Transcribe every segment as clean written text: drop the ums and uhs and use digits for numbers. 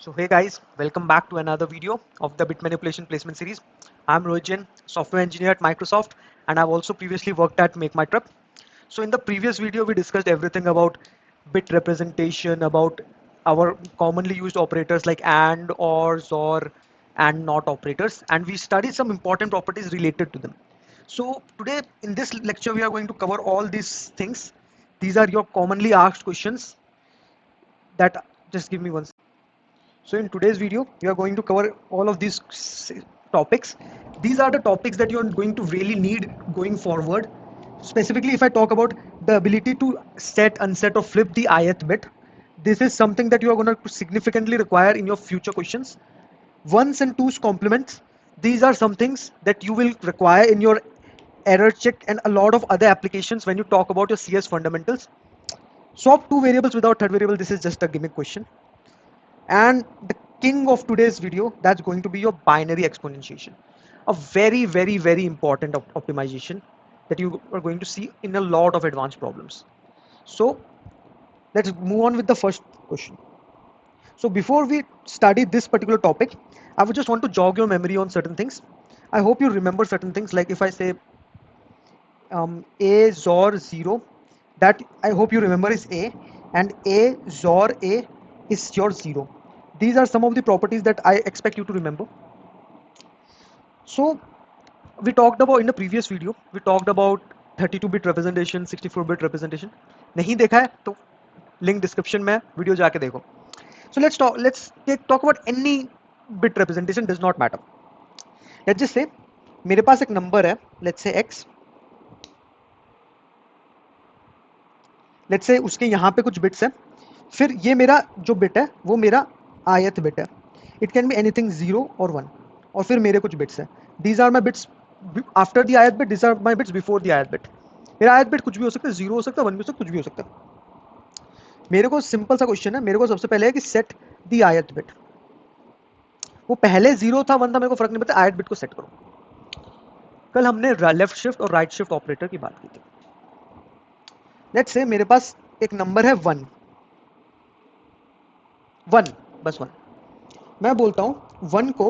So hey guys, welcome back to another video of the bit manipulation placement series. I'm Rohit Jain, software engineer at Microsoft, and I've also previously worked at MakeMyTrip. So in the previous video, we discussed everything about bit representation, about our commonly used operators like AND, OR, XOR, and NOT operators, and we studied some important properties related to them. So today in this lecture, we are going to cover all these things. These are your commonly asked questions that just give me one. So in today's video, we are going to cover all of these topics. These are the topics that you're going to really need going forward. Specifically, if I talk about the ability to set, unset, or flip the ith bit, this is something that you are going to significantly require in your future questions. Ones and twos complements, these are some things that you will require in your error check and a lot of other applications when you talk about your CS fundamentals. Swap two variables without third variable, this is just a gimmick question. And the king of today's video, that's going to be your binary exponentiation, a very important optimization that you are going to see in a lot of advanced problems. So let's move on with the first question. So before we study this particular topic, I would just want to jog your memory on certain things. I hope you remember certain things, like if I say a XOR 0, that I hope you remember is a, and a XOR a is your 0. These are some of the properties that I expect you to remember. So we talked about in the previous video, we talked about 32-bit representation, 64-bit representation. नहीं देखा है तो link description में video जाके देखो. So let's talk about any bit representation, does not matter. Let's just say मेरे पास एक number है, let's say x. Let's say उसके यहाँ पे कुछ बिट्स है, फिर ये मेरा जो बिट है वो मेरा ith बिट है. इट कैन बी एनीथिंग 0 और 1, और फिर मेरे कुछ बिट्स है. These are my bits after the ith bit, these are my bits before the ith bit. मेरा ith बिट कुछ भी हो सकता है, 0 हो सकता है, 1 भी हो सकता है, कुछ भी हो सकता है. मेरे को सिंपल सा क्वेश्चन है, मेरे को सबसे पहले है कि सेट द ith बिट. वो पहले 0 था 1 था, मेरे को फर्क नहीं पड़ता, ith बिट को सेट करो. कल हमने लेफ्ट शिफ्ट और राइट शिफ्ट ऑपरेटर की बात की थी. लेट्स से मेरे पास एक नंबर है 1, बस 1. मैं बोलता हूं 1 को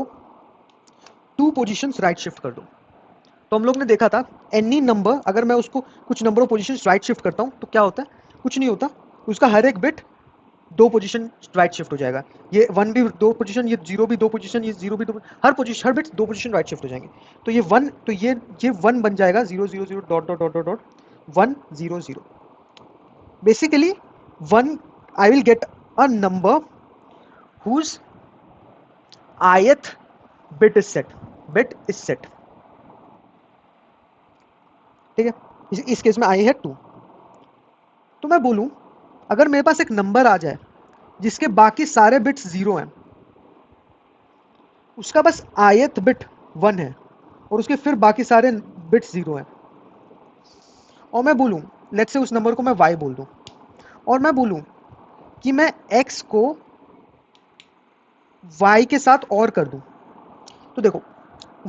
2 पोजीशंस राइट शिफ्ट कर दो. तो हम लोग ने देखा था एनी नंबर, अगर मैं उसको कुछ number of positions right shift करता हूं तो क्या होता है, कुछ नहीं होता. उसका हर एक बिट 2 पोजीशन राइट शिफ्ट हो जाएगा. ये 1 भी 2 पोजीशन, ये 0 भी 2 पोजीशन, ये 0 भी 2, हर पोजीशन, हर बिट 2 पोजीशन राइट शिफ्ट हो जाएंगे. तो ये 1, तो ये 1 बन जाएगा 0 0 0 dot dot dot dot 1 0 0. Basically 1, I will get a number whose ith bit is set. ठीक है, इस केस में i है 2. तो मैं बोलूं अगर मेरे पास एक नंबर आ जाए जिसके बाकी सारे बिट्स 0 हैं, उसका बस ith बिट 1 है और उसके फिर बाकी सारे बिट्स 0 हैं, और मैं बोलूं लेट्स से उस नंबर को मैं y बोल दूं, और मैं बोलूं कि मैं x को y के साथ और कर दूं. तो देखो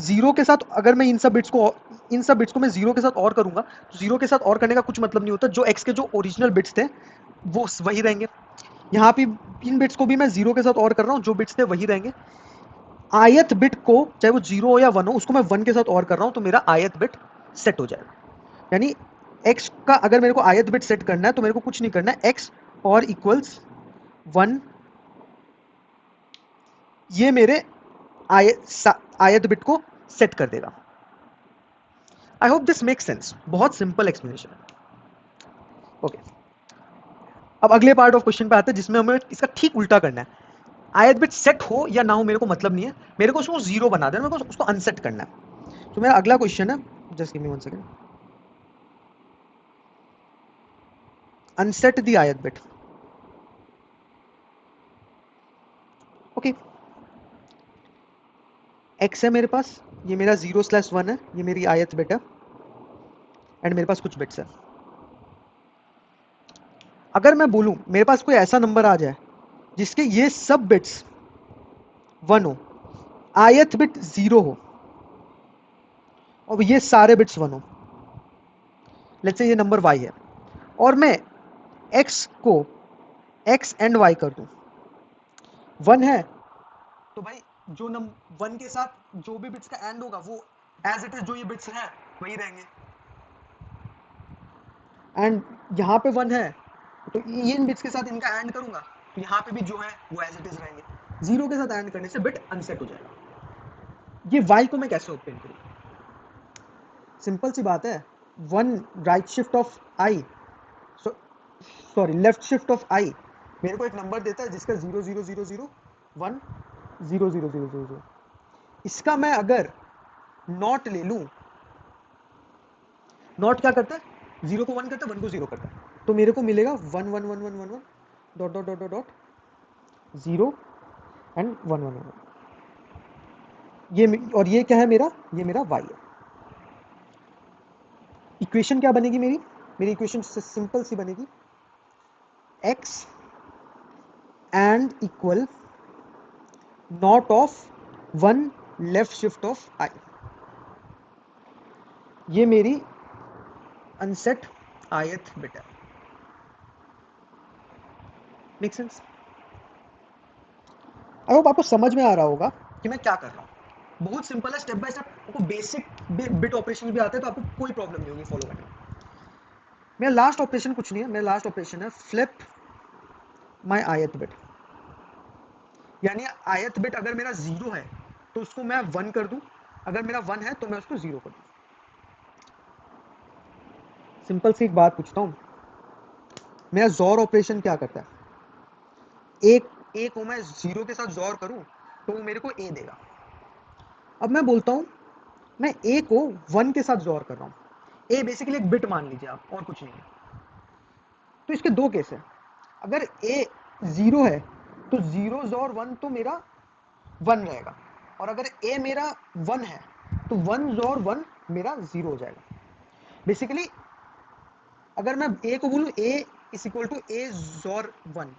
0 के साथ अगर मैं इन सब बिट्स को मैं 0 के साथ और करूंगा, तो 0 के साथ और करने का कुछ मतलब नहीं होता. जो x के जो ओरिजिनल बिट्स थे वो वही रहेंगे. यहाँ पे इन बिट्स को भी मैं 0 के साथ और कर रहा हूँ, जो बिट्स थे वही रहेंगे. ith बिट को चाहे वो 0 हो या 1 हो, उसको मैं 1 के साथ और कर रहा हूँ, तो मेरा ith बिट सेट हो जाएगा. यानी x का अगर मेरे को ith बिट सेट करना है तो मेरे को कुछ नहीं करना है, x और इक्वल्स 1, ये मेरे ith बिट को सेट कर देगा. I hope this make sense. बहुत सिंपल एक्सप्लेनेशन है. ओके, अब अगले पार्ट ऑफ क्वेश्चन पे आते हैं जिसमें हमें इसका ठीक उल्टा करना है. ith बिट सेट हो या ना हो मेरे को मतलब नहीं है, मेरे को उसको 0 बना देना, मेरे को उसको अनसेट करना है. तो मेरा अगला क्वेश्चन है, just give me 1 second. Unset the ith bit. Okay, x है मेरे पास, ये मेरा 0/1 है, ये मेरी ith बिट है, एंड मेरे पास कुछ बिट्स है. अगर मैं बोलूं मेरे पास कोई ऐसा नंबर आ जाए जिसके ये सब बिट्स 1 हो, ith बिट 0 हो, और ये सारे बिट्स 1 हो, लेट्स से ये नंबर y है, और मैं x को x एंड y कर दूं. 1 है तो भाई जो वन के साथ जो भी बिट्स का एंड होगा वो एज इट इज जो ये बिट्स हैं वही रहेंगे, एंड यहाँ पे वन है तो ये इन बिट्स के साथ इनका एंड करूंगा तो यहाँ पे भी जो है वो एज इट इज रहेंगे, जीरो के साथ एंड करने से बिट अनसेट हो जाएगा। ये वाई को मैं कैसे ऑब्टेन करूँ? सिंपल सी बात है, one right shift of I, sorry left shift of I मेरे को एक नंबर देता है जिसका 0 0 0 0 1 0 0 0 0 0, इसका मैं अगर नॉट ले लूं, नॉट क्या करता है, जीरो को वन करता है, वन को जीरो करता है, तो मेरे को मिलेगा 1 1 1 1 1 1 dot dot dot dot dot 0 and 1 1 1 ये, और ये क्या है मेरा, ये मेरा y है। इक्वेशन क्या बनेगी मेरी, मेरी इक्वेशन सिंपल सी बनेगी, x and equal not of one left shift of i, ये मेरी अनसेट ith बिट है। Make sense? आई होप आपको समझ में आ रहा होगा कि मैं क्या कर रहा हूँ। बहुत सिंपल है, स्टेप बाय स्टेप, आपको बेसिक बिट ऑपरेशन भी आते हैं तो आपको कोई प्रॉब्लम नहीं होगी फॉलो करने में। मेरा लास्ट ऑपरेशन कुछ नहीं है, मेरा लास्ट ऑपरेशन है फ्लिप माय ith बिट, यानी ith बिट अगर मेरा जीरो है तो उसको मैं वन कर दूं, अगर मेरा वन है तो मैं उसको जीरो कर दूं। सिंपल सी एक बात पूछता हूं, मेरा जोर ऑपरेशन क्या करता है, एक को मैं जीरो के साथ जोर करूं तो वो मेरे को ए देगा। अब मैं बोलता हूं मैं ए को वन के साथ जोर कर रहा हूं, ए बेसिकली एक बिट मान लीजिए आप, और कुछ नहीं है। तो इसके दो केस है, अगर ए जीरो है तो जीरो जोर वन तो मेरा वन रहेगा, और अगर ए मेरा वन है तो वन जोर वन मेरा जीरो हो जाएगा। बेसिकली अगर मैं ए को बोलूं ए इज इक्वल टू ए जोर one,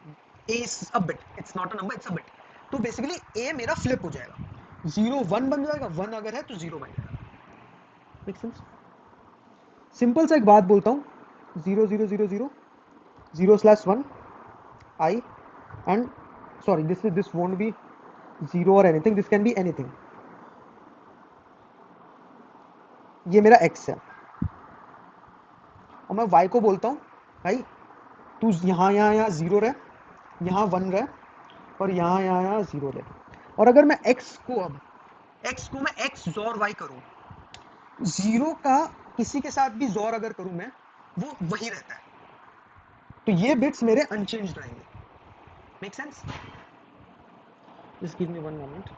A is a bit, it's not a number, it's a bit, तो बेसिकली ए मेरा फ्लिप हो जाएगा, जीरो वन बन जाएगा, वन अगर है तो जीरो बन जाएगा। Make sense? सिंपल सा एक बात बोलता हूँ, 0 0 0 0 0/1 I, and sorry, this won't be 0 or anything, this can be anything, ये मेरा x है, और मैं y को बोलता हूँ भाई तू यहाँ यहाँ यहाँ जीरो रहे, यहाँ वन रहे, और यहाँ यहाँ यहाँ जीरो रहे, और अगर मैं x को अब x को मैं x जोर y करूँ, जीरो का किसी के साथ भी जोर अगर करूँ मैं, वो वही रहता है, तो ये बिट्स मेरे अनचेंज्ड रहेंगे। Make sense? Just give me one moment.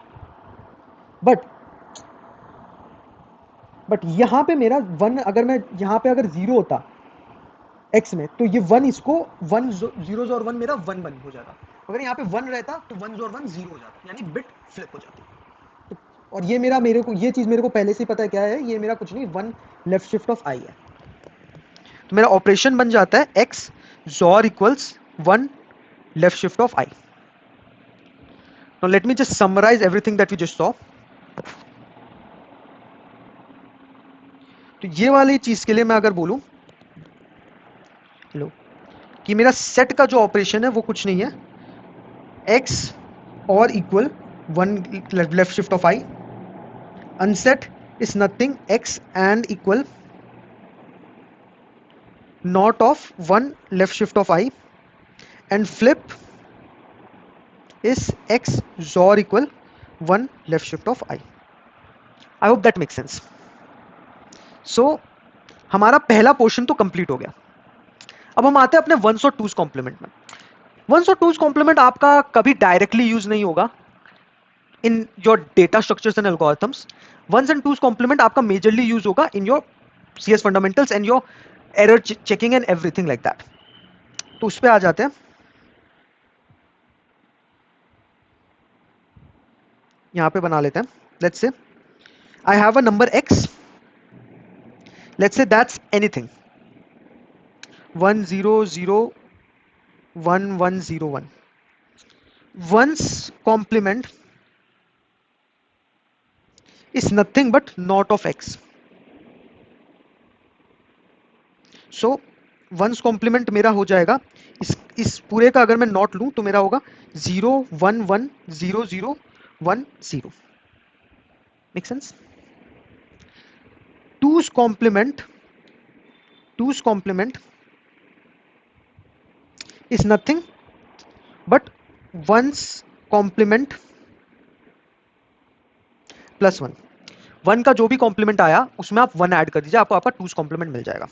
But यहाँ पे मेरा वन, अगर मैं यहाँ पे अगर जीरो होता x में तो ये वन इसको वन जीरो और वन मेरा वन वन हो जाता, अगर यहाँ पे वन रहता तो वन और वन जीरो हो जाता, यानी बिट फ्लिप हो जाती। तो, और ये मेरे को ये चीज मेरे को पहले से ही पता है क्या है, ये मेरा कुछ नहीं, one left shift of I है, तो मेरा ऑपरेशन बन जाता है x XOR equals one left shift of I. Now let me just summarise everything that we just saw. तो ये वाली चीज के लिए मैं अगर बोलूं हेलो कि मेरा सेट का जो ऑपरेशन है वो कुछ नहीं है, x और equal one left shift of i, unset is nothing x and equal not of one left shift of i, and flip is x xor equal one left shift of i। I hope that make sense. So हमारा पहला portion तो complete हो गया। अब हम आते हैं अपने वंस और टूज कॉम्प्लीमेंट में। वंस और टूज कॉम्प्लीमेंट आपका कभी डायरेक्टली यूज नहीं होगा in your data structures and algorithms. Ones and twos complement आपका majorly use होगा in your CS fundamentals and your error checking and everything like that. तो उस पे आ जाते हैं। यहाँ पे बना लेते हैं, let's say I have a number x, let's say that's anything 1 0 0 1 1 0 1. Ones complement is nothing but not of x. So one's complement मेरा हो जाएगा, इस पूरे का अगर मैं नॉट लूं तो मेरा होगा 0 1 1 0 0 1 0. Make sense? 2's complement is nothing but 1's complement plus 1. 1 का जो भी कॉम्प्लीमेंट आया उसमें आप 1 ऐड कर दीजिए, आपको आपका 2's कॉम्प्लीमेंट मिल जाएगा.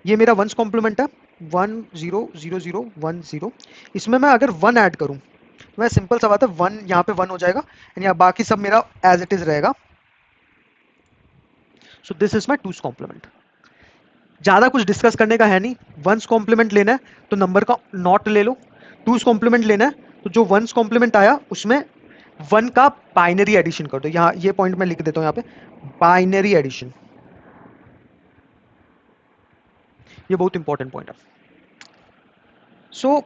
ये मेरा 1's कॉम्प्लीमेंट है 1 0 0 0 1 0. इसमें मैं अगर 1 ऐड करूं, मैं सिंपल सा बात है 1 यहाँ पे 1 हो जाएगा एंड यहाँ बाकी सब मेरा एज इट इज रहेगा. So this is my 2's complement. ज्यादा कुछ डिस्कस करने का है नहीं. 1's कॉम्प्लीमेंट लेना है तो नंबर का नॉट ले लो. 2's कॉम्प्लीमेंट लेना है तो जो 1's कॉम्प्लीमेंट आया उसमें 1 का बाइनरी एडिशन कर दो. यहाँ ये पॉइंट मैं लिख देता हूँ यहाँ पे, बाइनरी एडिशन. ये बहुत इंपॉर्टेंट पॉइंट है. So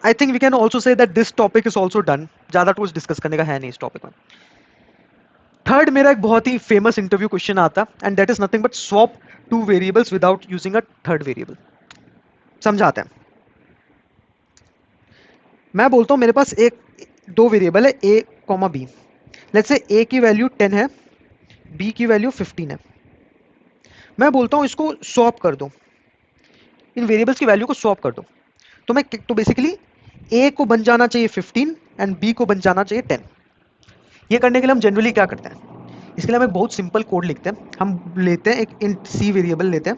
I think we can also say that this topic is also done. ज्यादा कुछ डिस्कस करने का है नहीं इस टॉपिक में. थर्ड मेरा एक बहुत ही फेमस इंटरव्यू क्वेश्चन आता and that is nothing but swap two variables without using a third variable. समझाते हैं. मैं बोलता हूं मेरे पास एक दो वेरिएबल है a comma b. Let's say a की वैल्यू 10 है, b की वैल्यू 15 है. मैं बोलता हूं इसको स्वैप कर दो, इन वेरिएबल्स की वैल्यू को स्वैप कर दो. तो बेसिकली a को बन जाना चाहिए 15 एंड b को बन जाना चाहिए 10. ये करने के लिए हम जनरली क्या करते हैं, इसके लिए हम एक बहुत सिंपल कोड लिखते हैं. हम लेते हैं एक इंट c वेरिएबल लेते हैं.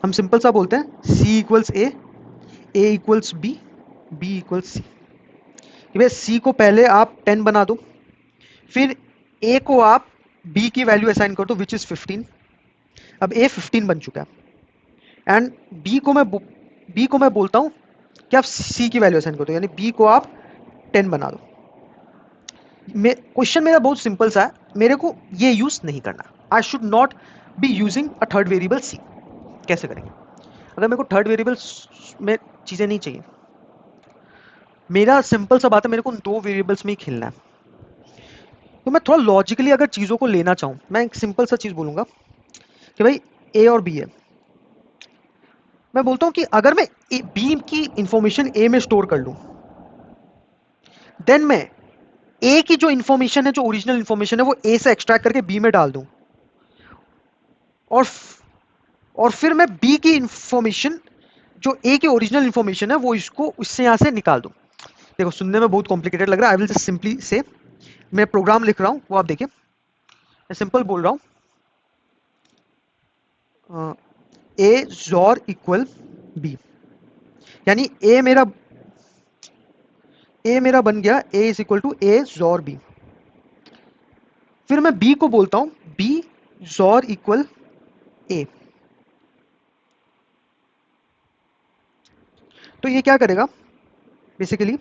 हम सिंपल सा बोलते हैं c equals a equals b equals c. भाई c को पहले आप 10 बना दो, फिर a को आप b की वैल्यू असाइन कर दो विच इज 15. अब a 15 बन चुका है एंड b को मैं बोलता हूं कि आप c की वैल्यू असाइन कर दो, यानी b को आप 10 बना दो. क्वेश्चन मेरा बहुत सिंपल सा है, मेरे को ये यूज नहीं करना. I should not be using a third variable c. कैसे करेंगे अगर मेरे को थर्ड वेरिएबल में चीजें नहीं चाहिए. मेरा सिंपल सा बात है, मेरे को दो वेरिएबल्स में ही खेलना है. तो मैं थोड़ा लॉजिकली अगर चीजों को लेना चाहूं, मैं एक सिंपल सा चीज बोलूंगा कि भाई a और b है. मैं बोलता हूं कि अगर मैं b की इंफॉर्मेशन a में स्टोर कर लूं, देन मैं a की जो इंफॉर्मेशन है, जो ओरिजिनल इंफॉर्मेशन है, वो a से एक्सट्रैक्ट करके b में डाल दूं और फिर मैं b की इंफॉर्मेशन जो a की ओरिजिनल इंफॉर्मेशन है वो इसको उससे यहां से निकाल दूं. देखो सुनने में बहुत कॉम्प्लिकेटेड लग रहा है. आई विल जस्ट सिंपली से, मैं प्रोग्राम लिख रहा हूं वो आप देखिए. मैं सिंपल बोल रहा हूं a XOR इक्वल b, यानी a मेरा बन गया a is equal to a XOR b. फिर मैं b को बोलता हूं b XOR इक्वल a. तो ये क्या करेगा basically,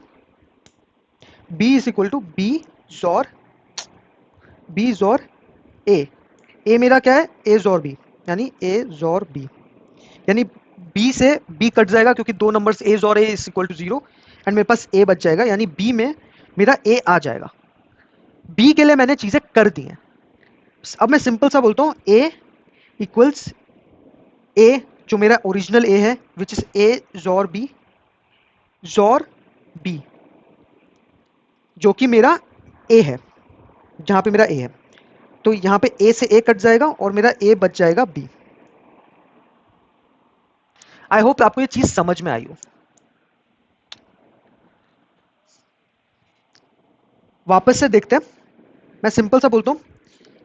b is equal to b XOR a. a मेरा क्या है a XOR b, यानी a XOR b, यानी b से b कट जाएगा क्योंकि दो numbers a XOR a is equal to 0 and मेरे पास a बच जाएगा, यानी b में मेरा a आ जाएगा. b के लिए मैंने चीजें कर दी हैं. अब मैं सिंपल सा बोलता हूं a इक्वल्स a, जो मेरा ओरिजिनल a है, which is a XOR b, जो कि मेरा a है, जहां पे मेरा a है. तो यहां पे a से a कट जाएगा और मेरा a बच जाएगा b. आई होप आपको ये चीज समझ में आई हो. वापस से देखते हैं. मैं सिंपल सा बोलता हूं,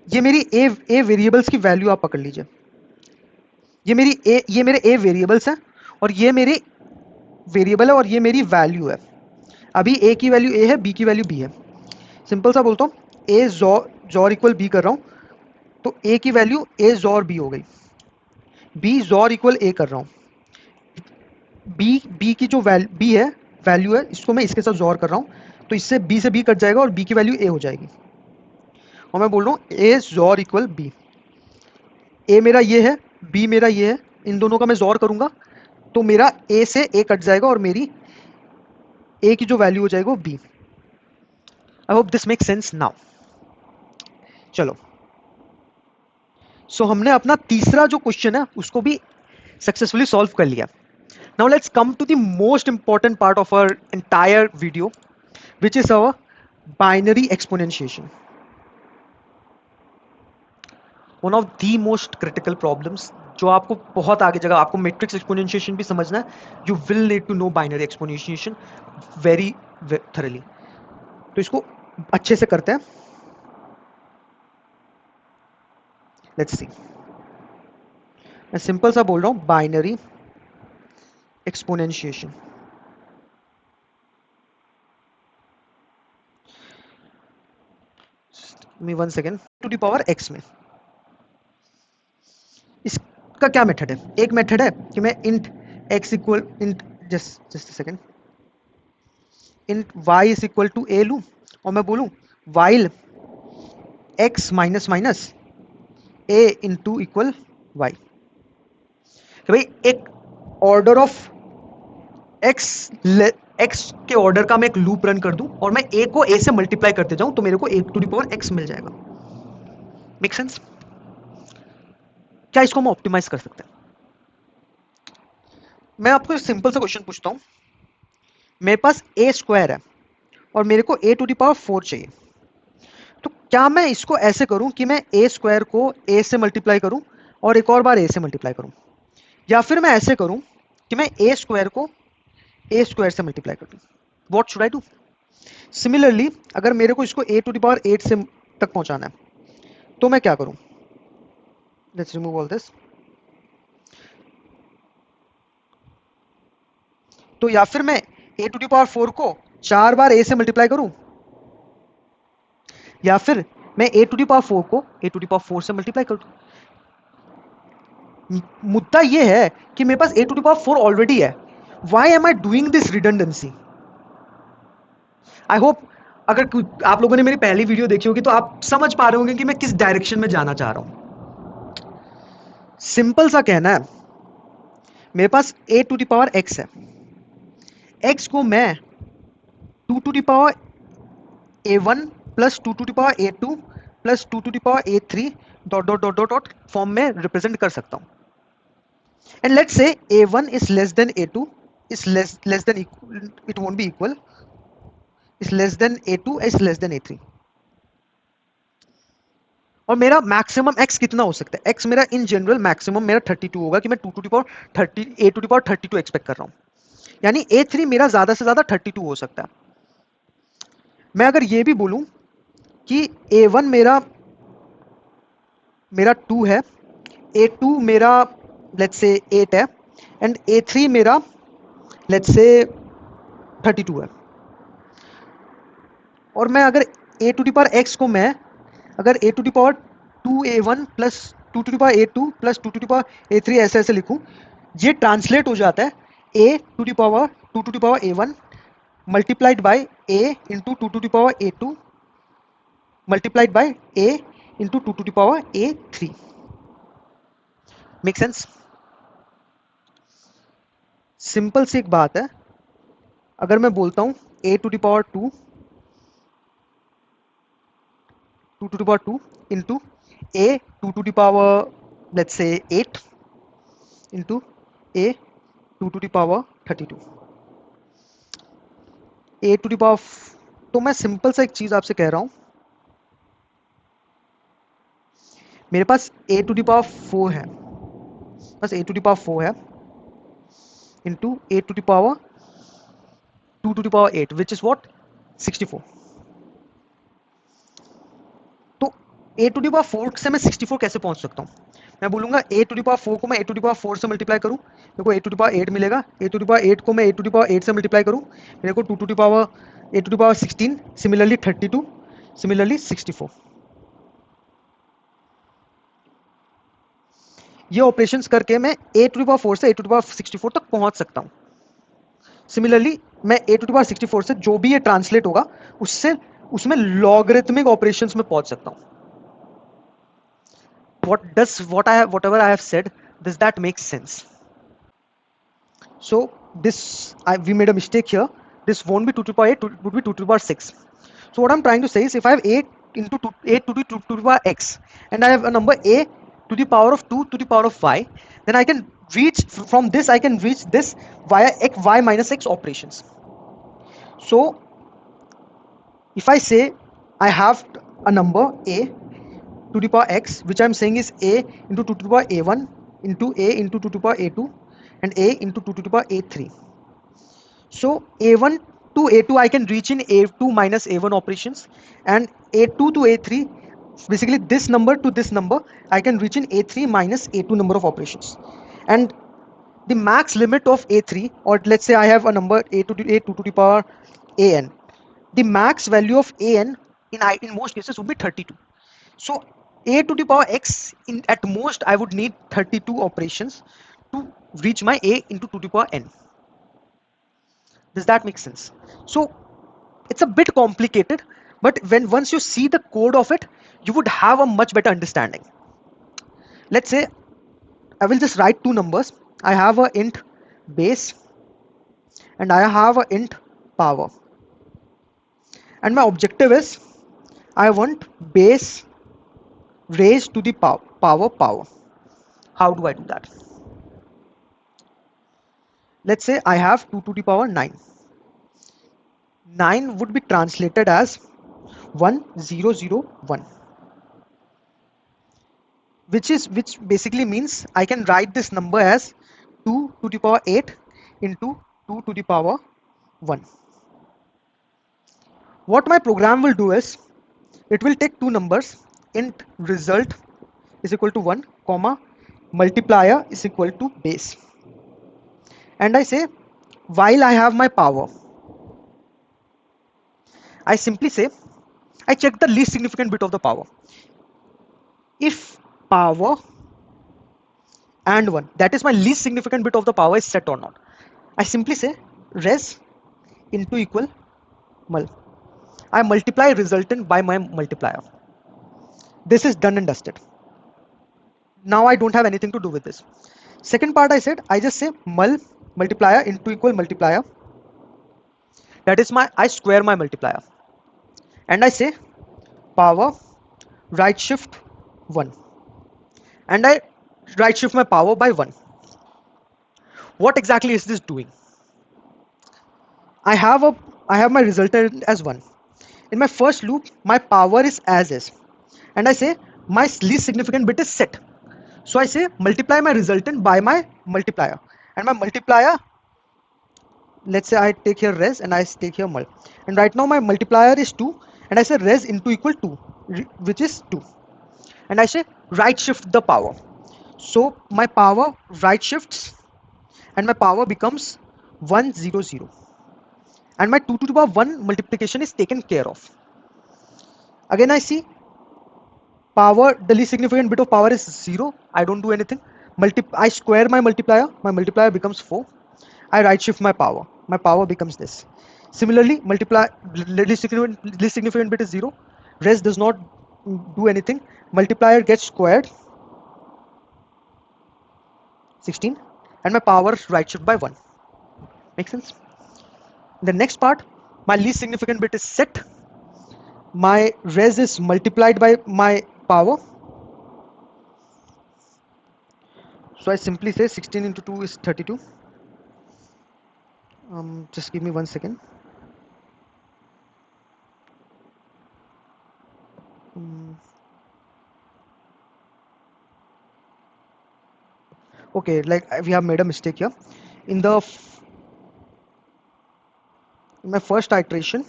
ये मेरी a वेरिएबल्स की वैल्यू आप पकड़ लीजिए. ये मेरे a वेरिएबल्स हैं और ये मेरे वेरिएबल है और ये मेरी वैल्यू है. अभी a की वैल्यू a है, b की वैल्यू b है. सिंपल सा बोलता हूं a XOR इक्वल b कर रहा हूं, तो a की वैल्यू a XOR b हो गई. b XOR इक्वल a कर रहा हूं, b की जो b है वैल्यू है, इसको मैं इसके साथ XOR कर रहा हूं, तो इससे b से b कट जाएगा और b की वैल्यू a हो जाएगी. और मैं बोल रहा हूं a XOR equal b. a मेरा ये है, b मेरा ये है, इन दोनों का मैं XOR करूंगा तो मेरा a से a कट जाएगा और मेरी a की जो वैल्यू हो जाएगी वो b. I hope this make sense now. चलो, सो हमने अपना तीसरा जो क्वेश्चन है उसको भी सक्सेसफुली सॉल्व कर लिया. Now let's come to the most important part of our entire video, which is our binary exponentiation, one of the most critical problems जो आपको बहुत आगे जगह, आपको मैट्रिक्स एक्सपोनेंशिएशन भी समझना है, you will need to know binary exponentiation very thoroughly. तो इसको अच्छे से करते हैं, लेट्स सी। मैं सिंपल सा बोल रहा हूं, binary exponentiation. Me one second, to the power x में इसका क्या मेथड है? एक मेथड है कि मैं int X equal int just second int Y is equal to A लूं और मैं बोलूं while X minus minus A into equal Y. भाई एक ऑर्डर ऑफ एक्स एक्स के ऑर्डर का मैं एक लूप रन कर दूं और मैं ए को ए से मल्टीप्लाई करते जाऊं तो मेरे को ए टू द पावर एक्स मिल जाएगा। Make sense? क्या इसको हम ऑप्टिमाइज कर सकते हैं? मैं आपको सिंपल सा क्वेश्चन पूछता हूं, मेरे पास ए स्क्वायर है और मेरे को ए टू द पावर 4 चाहिए, तो क्या मैं इसको ऐसे करूं कि मैं ए स्क्वायर को ए से मल्टीप्लाई करूं और एक और बार ए से मल्टीप्लाई करूं, या फिर मैं ऐसे करूं कि मैं ए स्क्वायर को ए स्क्वायर से मल्टीप्लाई कर दूं? What should I do? Similarly अगर मेरे को इसको ए टू द पावर 8 से तक पहुंचाना है तो मैं क्या करूं? Let's remove all this. तो या फिर मैं ए टू द पावर 4 को 4 बार ए से मल्टीप्लाई करूं, या फिर मैं ए टू द पावर 4 को ए टू द पावर 4 से मल्टीप्लाई कर दूं। मुद्दा ये है कि मेरे पास a to the power 4 already है। Why am I doing this redundancy? I hope अगर आप लोगों ने मेरी पहली वीडियो देखी होगी तो आप समझ पा रहे होंगे कि मैं किस डायरेक्शन में जाना चाह रहा हूं। सिंपल सा कहना है, मेरे पास a to the power x है, एक्स को मैं two to the power a one plus two to the power a two plus two to the power a three dot dot dot dot dot form में represent कर सकता हूं। And let's say a1 is less than a2 is less than equal, it won't be equal, is less than a2 is less than a3, और मेरा maximum x कितना हो सकता है? x मेरा इन जनरल मैक्सिमम मेरा 32 होगा कि मैं 2 to the power 30 a to the power 32 expect कर रहा हूं, यानी a3 मेरा ज्यादा से ज्यादा 32 हो सकता है। मैं अगर ये भी बोलूं कि a1 मेरा मेरा 2 है, a2 मेरा लेट्स से 8 है एंड a3 मेरा लेट्स से 32 है, और मैं अगर a to the power x को मैं अगर a to the power 2a1 plus 2 to the power a2 plus 2 to the power a3 ऐसे ऐसे लिखूं, ये ट्रांसलेट हो जाता है a to the power 2 to the power a1 multiplied by a into 2 to the power a2 multiplied by a into 2 to the power a3। Make sense? Simple सी एक बात है, अगर मैं बोलता हूं a to the power 2 2 to the power 2 into a 2 to the power let's say 8 into a 2 to the power 32 a to the power तो मैं सिंपल सा एक चीज आपसे कह रहा हूं, मेरे पास a to the power 4 है, बस a to the power 4 है into a to the power 2 to the power 8 which is what 64। तो a to the power 4 से मैं 64 कैसे पहुंच सकता हूं? मैं बोलूंगा a टू द पावर 4 को मैं a टू द पावर 4 से मल्टीप्लाई करूं, मेरे को a टू द पावर 8 मिलेगा, a टू द पावर 8 को मैं a टू द पावर 8 से मल्टीप्लाई करूं, मेरे को 2 to the power a to the power 16, similarly 32, similarly 64। ये ऑपरेशंस करके मैं a टू द पावर 4 से a टू द पावर 64 तक पहुंच सकता हूं। सिमिलरली मैं a टू द पावर 64 से जो भी ये ट्रांसलेट होगा उससे उसमें लॉगरिथमिक ऑपरेशंस में पहुंच सकता हूं। whatever I have said, does that make sense? So we made a mistake here. This won't be 2 to the power 8, it would be 2 to the power 6. So what I'm trying to say is if I have 8 into 8 to the power x and I have a number a to the power of 2 to the power of y, then I can reach from this, I can reach this via y minus x operations. So If I say I have a number a to the power x, which I'm saying is a into 2 to the power a1 into a into 2 to the power a2 and a into 2 to the power a3. So a1 to a2 I can reach in a2 minus a1 operations, and a2 to a3, basically this number to this number, I can reach in a3 minus a2 number of operations. And the max limit of a3, or let's say I have a number a2 to the power an, the max value of an in most cases would be 32. So a to the power x, in at most I would need 32 operations to reach my a into 2 to the power n. Does that make sense? So it's a bit complicated, but when once you see the code of it, you would have a much better understanding. Let's say I will just write two numbers. I have a int base and I have a int power, and my objective is I want base raised to the power. How do I do that? Let's say I have 2 to the power 9. 9 would be translated as 1001, which basically means I can write this number as 2 to the power 8 into 2 to the power 1. What my program will do is it will take two numbers, int result is equal to 1 comma multiplier is equal to base, and I say while I have my power, I simply say I check the least significant bit of the power. If power and 1, that is my least significant bit of the power, is set or not, I simply say res into equal mul. I multiply resultant by my multiplier. This is done and dusted. Now I don't have anything to do with this. Second part, I said I just say multiplier into equal multiplier. That is my, I square my multiplier. And I say power right shift 1. And I right shift my power by 1. What exactly is this doing? I have my resultant as 1. In my first loop, my power is as is. And I say my least significant bit is set. So I say multiply my resultant by my multiplier. And my multiplier, let's say I take here res and I take here mul. And right now my multiplier is 2. And I say res into equal 2, which is 2. And I say right shift the power. So my power right shifts and my power becomes 100. And my 2 to the power 1 multiplication is taken care of. Again I see power, the least significant bit of power is 0. I don't do anything. I square my multiplier becomes 4. I right shift my power becomes this. Similarly, multiply, least significant bit is 0. Rest does not do anything. Multiplier gets squared 16, and my power right shift by 1. Make sense? The next part, my least significant bit is set. My res is multiplied by my power. So I simply say 16 into 2 is 32. Just give me 1 second. Okay, like we have made a mistake here. In my first iteration,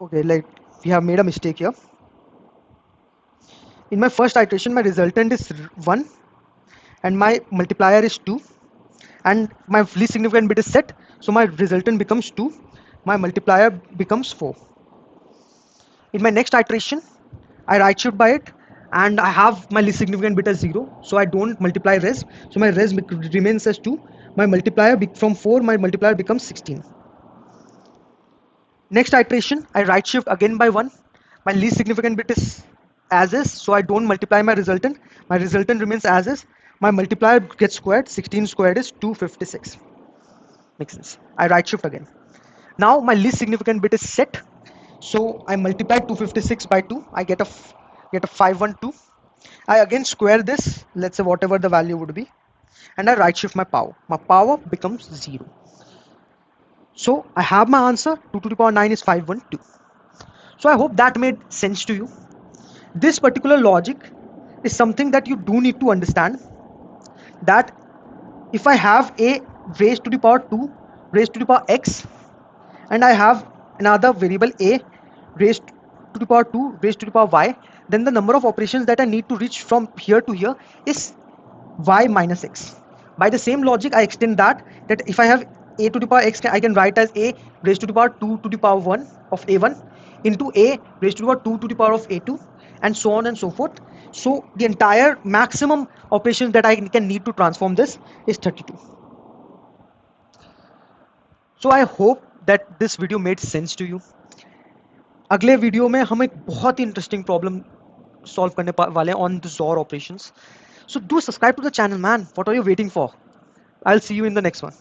okay, like we have made a mistake here. In my first iteration, my resultant is 1 and my multiplier is 2, and my least significant bit is set, so my resultant becomes 2, my multiplier becomes 4. In my next iteration, I right shift by it and I have my least significant bit as 0, so I don't multiply res, so my res remains as 2, my multiplier from 4, my multiplier becomes 16. Next iteration, I right shift again by 1, my least significant bit is as is, so I don't multiply my resultant remains as is, my multiplier gets squared, 16 squared is 256. Makes sense? I right shift again. Now my least significant bit is set, so I multiply 256 by 2, I get a 512. I again square this, let's say whatever the value would be, and I right shift my power becomes 0. So I have my answer. 2 to the power 9 is 512. So I hope that made sense to you. This particular logic is something that you do need to understand, that if I have a raised to the power 2 raised to the power x, and I have another variable a raised to the power 2 raised to the power y, then the number of operations that I need to reach from here to here is y minus x. By the same logic, I extend that if I have a to the power x, I can write as a raised to the power 2 to the power 1 of a1 into a raised to the power 2 to the power of a2, and so on and so forth. So the entire maximum operations that I can need to transform this is 32. So I hope that this video made sense to you. अगले video में हम एक बहुत ही interesting problem solve करने वाले हैं on the जोर operations. So do subscribe to the channel, man. What are you waiting for? I'll see you in the next one.